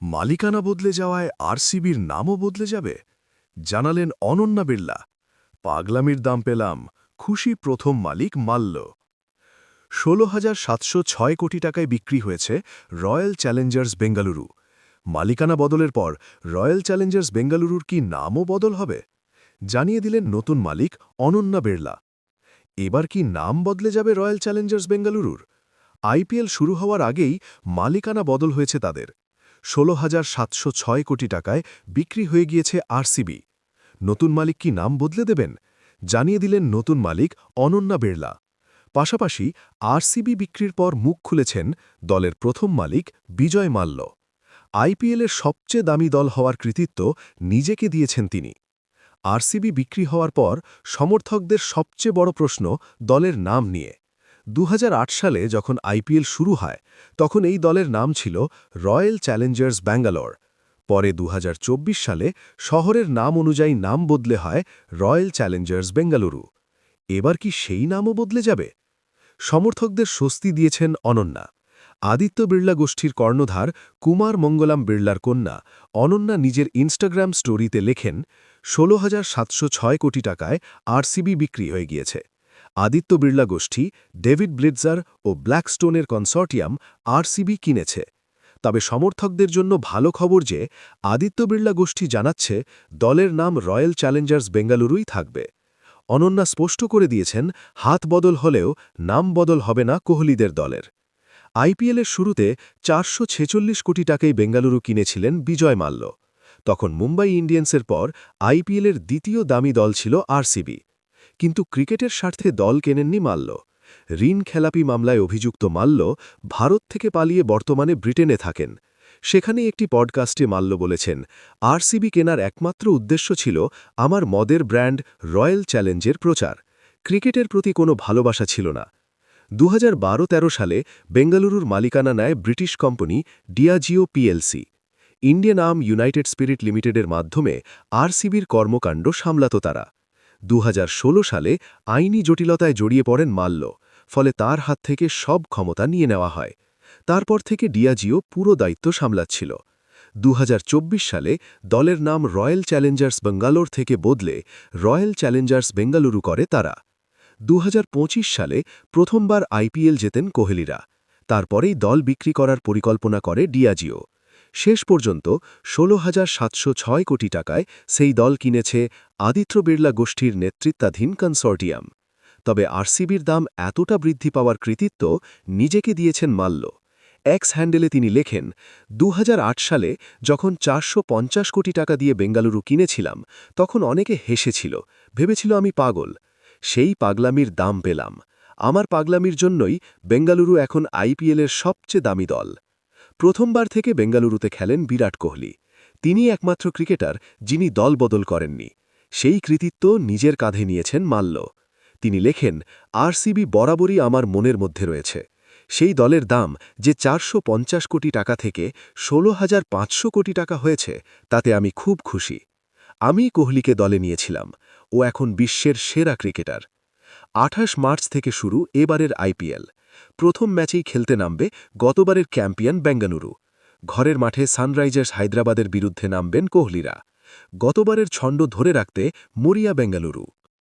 মালিকানা বদলে যাওয়ায় আরসিবির নামও বদলে যাবে জানালেন অনন্যা বিড়লা। পাগলামির দাম পেলাম, খুশি প্রথম মালিক মাল্য। ১৬,৭০৬ কোটি টাকায় বিক্রি হয়েছে রয়্যাল চ্যালেঞ্জার্স বেঙ্গালুরু। মালিকানা বদলের পর রয়্যাল চ্যালেঞ্জার্স বেঙ্গালুরুর কি নামও বদল হবে জানিয়ে দিলেন নতুন মালিক অনন্যা বিড়লা। এবার কি নাম বদলে যাবে রয়্যাল চ্যালেঞ্জার্স বেঙ্গালুরুর? আইপিএল শুরু হওয়ার আগেই মালিকানা বদল হয়েছে তাদের। ১৬,৭০৬ কোটি টাকায় বিক্রি হয়ে গিয়েছে আরসিবি। নতুন মালিক কি নাম বদলে দেবেন জানিয়ে দিলেন নতুন মালিক অনন্যা বিড়লা। পাশাপাশি আরসিবি বিক্রির পর মুখ খুলেছেন দলের প্রথম মালিক বিজয় মাল্য। আইপিএলের সবচেয়ে দামি দল হওয়ার কৃতিত্ব নিজেকে দিয়েছেন তিনি। আরসিবি বিক্রি হওয়ার পর সমর্থকদের সবচেয়ে বড় প্রশ্ন দলের নাম নিয়ে। ২০০৮ সালে যখন আইপিএল শুরু হয় তখন এই দলের নাম ছিল রয়্যাল চ্যালেঞ্জার্স ব্যাঙ্গালোর। পরে ২০২৪ সালে শহরের নাম অনুযায়ী নাম বদলে হয় রয়্যাল চ্যালেঞ্জার্স বেঙ্গালুরু। এবার কি সেই নামও বদলে যাবে? সমর্থকদের স্বস্তি দিয়েছেন অনন্যা। আদিত্য বিড়লা গোষ্ঠীর কর্ণধার কুমার মঙ্গলাম বিড়লার কন্যা অনন্যা নিজের ইনস্টাগ্রাম স্টোরিতে লেখেন, ১৬,৭০৬ কোটি টাকায় আরসিবি বিক্রি হয়ে গিয়েছে। আদিত্য বিড়লা গোষ্ঠী, ডেভিড ব্লিটজার ও ব্ল্যাকস্টোনের কনসর্টিয়াম আরসিবি কিনেছে। তবে সমর্থকদের জন্য ভালো খবর যে আদিত্য বিড়লা গোষ্ঠী জানাচ্ছে দলের নাম রয়্যাল চ্যালেঞ্জার্স বেঙ্গালুরুই থাকবে। অনন্যা স্পষ্ট করে দিয়েছেন, হাত বদল হলেও নাম বদল হবে না কোহলিদের দলের। আইপিএলের শুরুতে ৪৪৬ কোটি টাকায় বেঙ্গালুরু কিনেছিলেন বিজয় মাল্য। তখন মুম্বাই ইন্ডিয়ান্সের পর আইপিএলের দ্বিতীয় দামি দল ছিল আরসিবি। কিন্তু ক্রিকেটের স্বার্থে দল কেনেননি মাল্য। ঋণ খেলাপি মামলায় অভিযুক্ত মাল্য ভারত থেকে পালিয়ে বর্তমানে ব্রিটেনে থাকেন। সেখানে একটি পডকাস্টে মাল্য বলেছেন, আরসিবি কেনার একমাত্র উদ্দেশ্য ছিল আমার মদের ব্র্যান্ড রয়্যাল চ্যালেঞ্জের প্রচার। ক্রিকেটের প্রতি কোনো ভালোবাসা ছিল না। ২০১২-১৩ সালে বেঙ্গালুরুর মালিকানা নেয় British company Diageo PLC. Indian arm United Spirits লিমিটেডের মাধ্যমে আরসিবির কর্মকাণ্ড সামলাত তারা। ২০১৬ সালে আইনি জটিলতায় জড়িয়ে পড়েন মাল্য, ফলে তার হাত থেকে সব ক্ষমতা নিয়ে নেওয়া হয়। তারপর থেকে ডিয়াজিও পুরো দায়িত্ব সামলাচ্ছিল। ২০২৪ সালে দলের নাম রয়্যাল চ্যালেঞ্জার্স বেঙ্গালোর থেকে বদলে রয়্যাল চ্যালেঞ্জার্স বেঙ্গালুরু করে তারা। ২০২৫ সালে প্রথমবার আইপিএল জেতেন কোহলিরা। তারপরেই দল বিক্রি করার পরিকল্পনা করে ডিয়াজিও। শেষ পর্যন্ত ১৬,৭০৬ কোটি টাকায় সেই দল কিনেছে আদিত্য বিড়লা গোষ্ঠীর নেতৃত্বাধীন কনসর্টিয়াম। তবে আরসিবির দাম এতটা বৃদ্ধি পাওয়ার কৃতিত্ব নিজেকে দিয়েছেন মাল্য। এক্স হ্যান্ডেলে তিনি লেখেন, ২০০৮ সালে যখন ৪৫০ কোটি টাকা দিয়ে বেঙ্গালুরু কিনেছিলাম তখন অনেকে হেসেছিল, ভেবেছিল আমি পাগল। সেই পাগলামির দাম পেলাম। আমার পাগলামির জন্যই বেঙ্গালুরু এখন আইপিএলের সবচেয়ে দামি দল। প্রথমবার থেকে বেঙ্গালুরুতে খেলেন বিরাট কোহলি। তিনি একমাত্র ক্রিকেটার যিনি দল বদল করেননি। সেই কৃতিত্ব নিজের কাঁধে নিয়েছেন মাল্য। তিনি লেখেন, আরসিবি বরাবরই আমার মনের মধ্যে রয়েছে। সেই দলের দাম যে ৪৫০ কোটি টাকা থেকে ১৬,৫০০ কোটি টাকা হয়েছে তাতে আমি খুব খুশি। আমি কোহলিকে দলে নিয়েছিলাম। ও এখন বিশ্বের সেরা ক্রিকেটার। ২৮ মার্চ থেকে শুরু এবারের আইপিএল। প্রথম ম্যাচেই খেলতে নামবে গতবারের চ্যাম্পিয়ন বেঙ্গালুরু। ঘরের মাঠে সানরাইজার্স হায়দ্রাবাদের বিরুদ্ধে নামবেন কোহলিরা। গতবারের ছন্দ ধরে রাখতে মরিয়া বেঙ্গালুরু।